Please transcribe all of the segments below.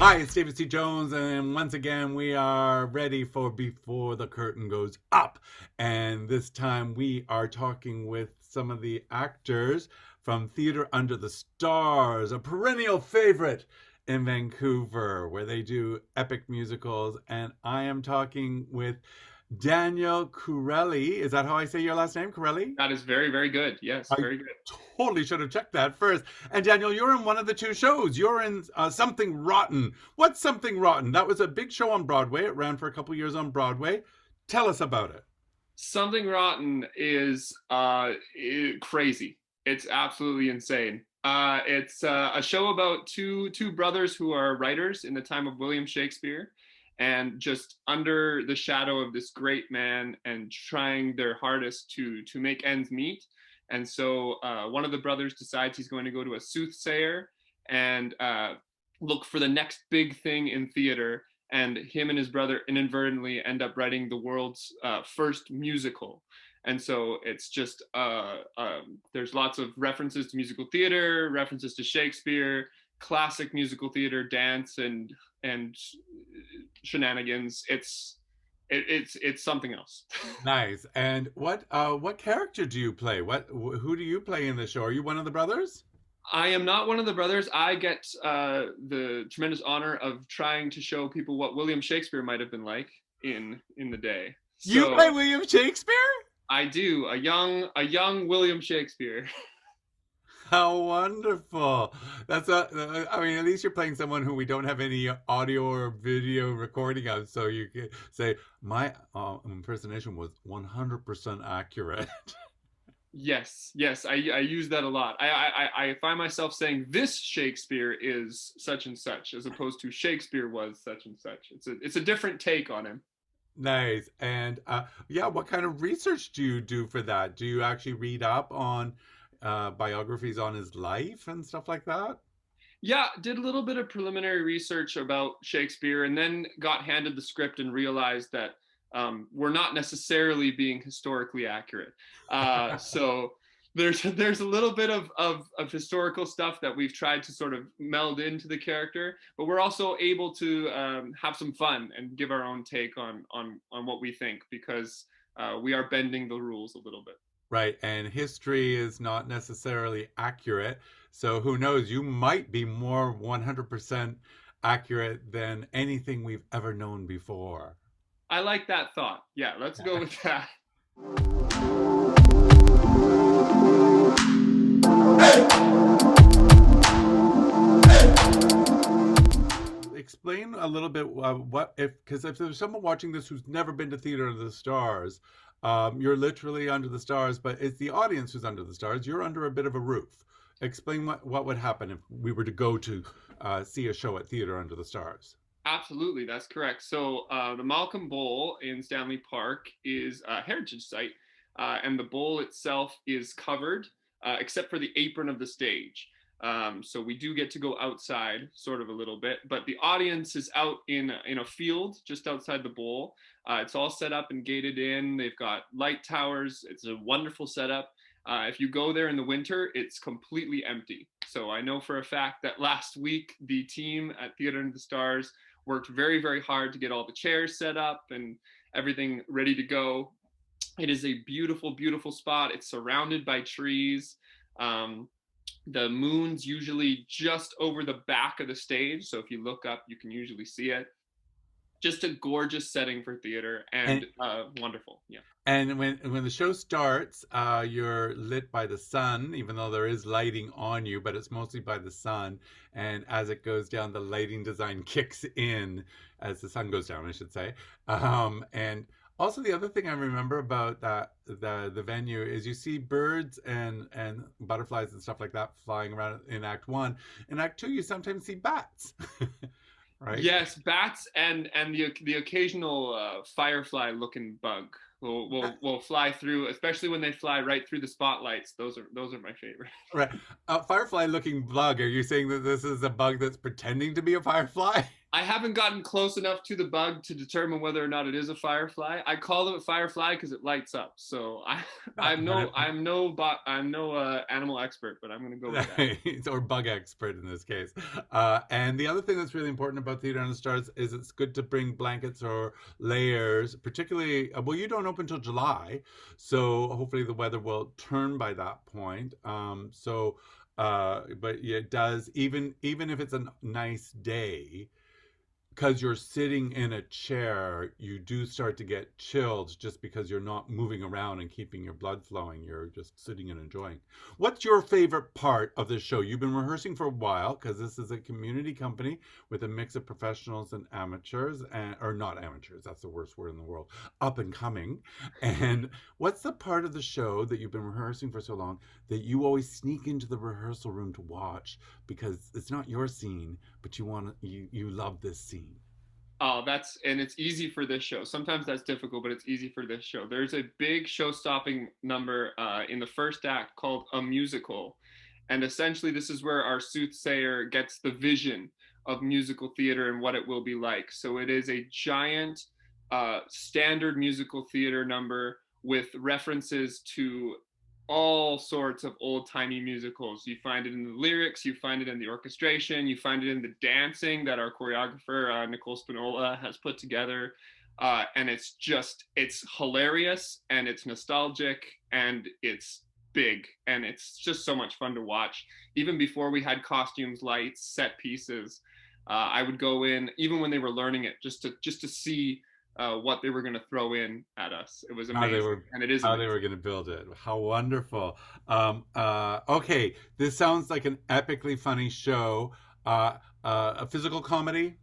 Hi, it's David C. Jones, and once again, we are ready for Before the Curtain Goes Up. And this time, we are talking with some of the actors from Theatre Under the Stars, a perennial favorite in Vancouver, where they do epic musicals. And I am talking with Daniel Corelli. Is that how I say your last name, Corelli? That is very, very good. Yes, I very good. totally should have checked that first. And Daniel, you're in one of the two shows. You're in Something Rotten. What's Something Rotten? That was a big show on Broadway. It ran for a couple years on Broadway. Tell us about it. Something Rotten is crazy. It's absolutely insane. It's a show about two brothers who are writers in the time of William Shakespeare, and just under the shadow of this great man and trying their hardest to make ends meet. And so one of the brothers decides he's going to go to a soothsayer and look for the next big thing in theater. And him and his brother inadvertently end up writing the world's first musical. And so it's just, there's lots of references to musical theater, references to Shakespeare, classic musical theater, dance, and shenanigans. It's something else. Nice. And what character do you play? Who do you play in the show? Are you one of the brothers? I am not one of the brothers. I get the tremendous honor of trying to show people what William Shakespeare might have been like in the day. You So play William Shakespeare? I do a young William Shakespeare. How wonderful. I mean, at least you're playing someone who we don't have any audio or video recording of, so you can say, my impersonation was 100% accurate. Yes, yes, I use that a lot. I find myself saying this Shakespeare is such and such, as opposed to Shakespeare was such and such. It's a different take on him. Nice. And yeah, what kind of research do you do for that? Do you actually read up on biographies on his life and stuff like that? Yeah, did a little bit of preliminary research about Shakespeare, and then got handed the script and realized that we're not necessarily being historically accurate. So there's a little bit of historical stuff that we've tried to sort of meld into the character, but we're also able to have some fun and give our own take on what we think, because we are bending the rules a little bit. Right. And history is not necessarily accurate. So who knows? You might be more 100% accurate than anything we've ever known before. I like that thought. Yeah, let's go with that. Explain a little bit what if because if there's someone watching this who's never been to Theater Under the Stars, you're literally under the stars, but it's the audience who's under the stars. You're under a bit of a roof. Explain what would happen if we were to go to see a show at Theater Under the Stars. Absolutely, that's correct. So the Malkin Bowl in Stanley Park is a heritage site, and the bowl itself is covered except for the apron of the stage. So we do get to go outside, sort of a little bit, but the audience is out in a field just outside the bowl. It's all set up and gated in. They've got light towers. It's a wonderful setup. If you go there in the winter, it's completely empty. So I know for a fact that last week the team at Theatre Under the Stars worked very, very hard to get all the chairs set up and everything ready to go. It is a beautiful, beautiful spot. It's surrounded by trees. The moon's usually just over the back of the stage, so if you look up, you can usually see it. Just a gorgeous setting for theater, and wonderful. Yeah. And when the show starts, you're lit by the sun, even though there is lighting on you, but it's mostly by the sun. And as it goes down, the lighting design kicks in as the sun goes down, I should say. And also, the other thing I remember about the venue is you see birds and butterflies and stuff like that flying around in Act One. In Act Two, you sometimes see bats, right? Yes, bats and the occasional firefly looking bug will fly through, especially when they fly right through the spotlights. Those are my favorite. Right. A firefly looking bug. Are you saying that this is a bug that's pretending to be a firefly? I haven't gotten close enough to the bug to determine whether or not it is a firefly. I call it a firefly because it lights up. So I'm no animal expert, but I'm going to go with that. Or bug expert in this case. And the other thing that's really important about Theater on the Stars is it's good to bring blankets or layers, particularly, well, you don't open till July, so hopefully the weather will turn by that point. But yeah, it does, even if it's a nice day, because you're sitting in a chair, you do start to get chilled just because you're not moving around and keeping your blood flowing. You're just sitting and enjoying. What's your favorite part of the show? You've been rehearsing for a while because this is a community company with a mix of professionals and amateurs, or not amateurs, that's the worst word in the world, up and coming. And what's the part of the show that you've been rehearsing for so long that you always sneak into the rehearsal room to watch because it's not your scene, but you love this scene? Oh, and it's easy for this show. Sometimes that's difficult, but it's easy for this show. There's a big show-stopping number in the first act called a musical. And essentially, this is where our soothsayer gets the vision of musical theater and what it will be like. So it is a giant standard musical theater number with references to all sorts of old-timey musicals. You find it in the lyrics, you find it in the orchestration, you find it in the dancing that our choreographer Nicole Spinola has put together, and it's hilarious and it's nostalgic and it's big and it's just so much fun to watch. Even before we had costumes, lights, set pieces, I would go in even when they were learning it just to see what they were going to throw in at us. It was amazing, and it is how amazing. they were going to build it. How wonderful. Okay, this sounds like an epically funny show. A physical comedy.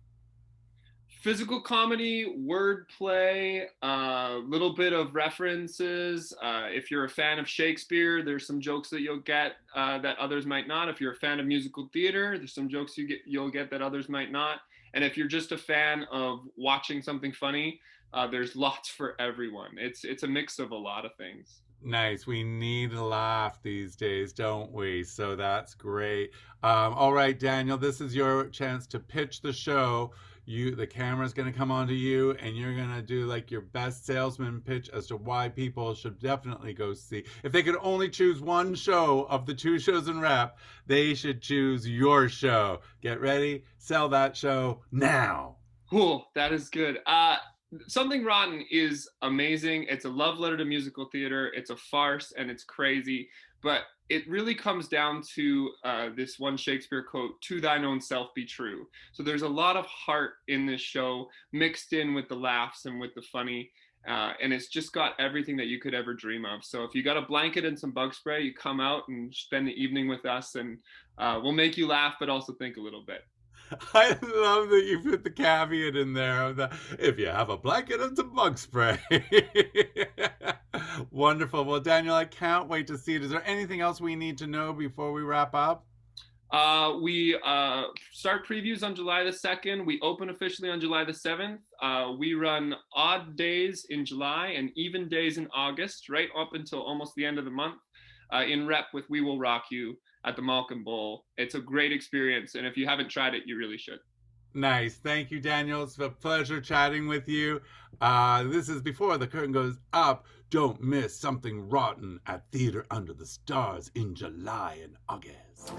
Physical comedy, wordplay, a little bit of references. If you're a fan of Shakespeare, there's some jokes that you'll get that others might not. If you're a fan of musical theater, there's some jokes you'll get that others might not. And if you're just a fan of watching something funny, there's lots for everyone. It's a mix of a lot of things. Nice. We need a laugh these days, don't we? So that's great. All right, Daniel, this is your chance to pitch the show. The camera's going to come onto you, and you're going to do like your best salesman pitch as to why people should definitely go see. If they could only choose one show of the two shows in rep, they should choose your show. Get ready, sell that show now. Cool. That is good. Something Rotten is amazing. It's a love letter to musical theater. It's a farce and it's crazy, but it really comes down to this one Shakespeare quote, "To thine own self be true." So there's a lot of heart in this show mixed in with the laughs and with the funny. And it's just got everything that you could ever dream of. So if you got a blanket and some bug spray, you come out and spend the evening with us, and we'll make you laugh, but also think a little bit. I love that you put the caveat in there of the if you have a blanket and some bug spray. Wonderful. Well, Daniel, I can't wait to see it. Is there anything else we need to know before we wrap up? We start previews on July the 2nd. We open officially on July the 7th. We run odd days in July and even days in August, right up until almost the end of the month, in rep with We Will Rock You at the Malkin Bowl. It's a great experience, and if you haven't tried it, you really should. Nice. Thank you, Daniel. It's a pleasure chatting with you. This is Before the Curtain Goes Up. Don't miss Something Rotten at Theater Under the Stars in July and August.